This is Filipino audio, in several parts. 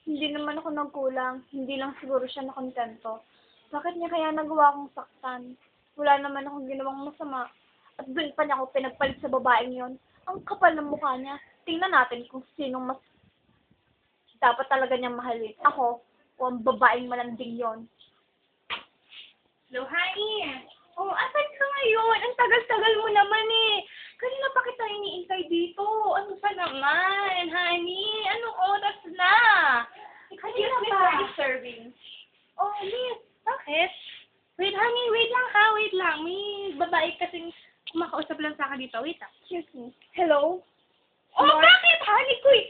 Hindi naman ako nagkulang. Hindi lang siguro siya nakontento. Bakit niya kaya nagawa akong saktan? Wala naman akong ginawang masama. At doon pa niya ako pinagpalit sa babaeng yon. Ang kapal ng mukha niya. Tingnan natin kung sinong mas dapat talaga niyang mahalin. Ako o ang babaeng malanding yon. Hello, honey. Oh, asan ka ngayon? Ang tagal-tagal mo naman eh. Kanina pa kita iniintay dito. Ano pa naman, honey? Anong oras na? Excuse me for disturbing. Oh, miss. Bakit? Wait, honey. Wait lang ha. Wait lang. May babae kasing kumakausap lang sa akin dito. Wait lang. Excuse me. Hello? Oh, Lord? bakit, honey? Kuy!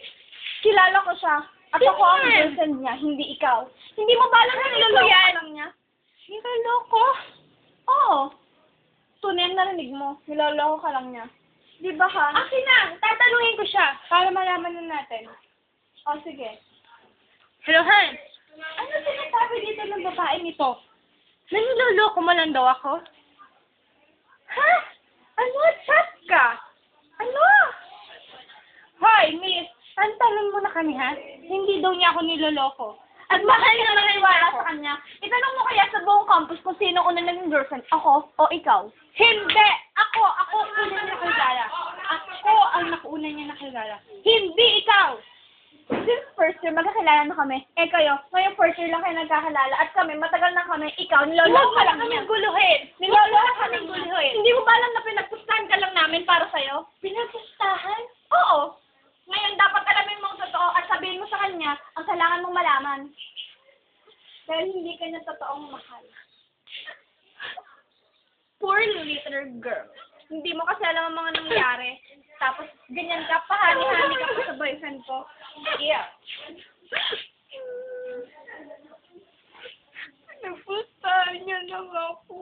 Kilala ko siya. At ako ang Sino yan? girlfriend niya, hindi ikaw. Hindi mo ba alam na Ano niloloko yan? ka lang niya? Niloloko? Oo. Tunay ang narinig mo. Niloloko ka lang niya. Di ba ha? Akin na. Tatanungin ko siya para malaman na natin. O sige. Hello, Han. Ano sinasabi dito ng babaeng ito? Naniloloko mo lang daw ako? Ha? Ano? Chat ka? Ano? Hoy, miss. Tantanan mo na kami, ha? Hindi daw niya ako niloloko. At mahal na naniwala sa kanya. Itanong mo kaya sa buong campus kung sino una naging girlfriend. Ako o ikaw? Hindi! Ako ang una niya nakilala. Ako ang nakuuna niya nakilala. Hindi ikaw! Since first year, magkakilala na kami. Eh kayo, ngayong first year lang kayo nagkakilala. At kami, matagal na kami. Ikaw, niloloko ka lang niya. guluhin! Niloloko ka kaming lang guluhin! Hindi mo ba alam na pinagpustahan ka lang namin para sa'yo? Pinagpustahan? Oo. Ngayon, dapat alamin mong totoo at sabihin mo sa kanya ang kailangan mong malaman. Dahil hindi ka niya totoong mahal. Poor little girl. Hindi mo kasi alam ang mga nangyari. Tapos, ganyan ka, pahani-hani ka pa sa boyfriend ko. Yeah. Pinagpustahan niya lang ako.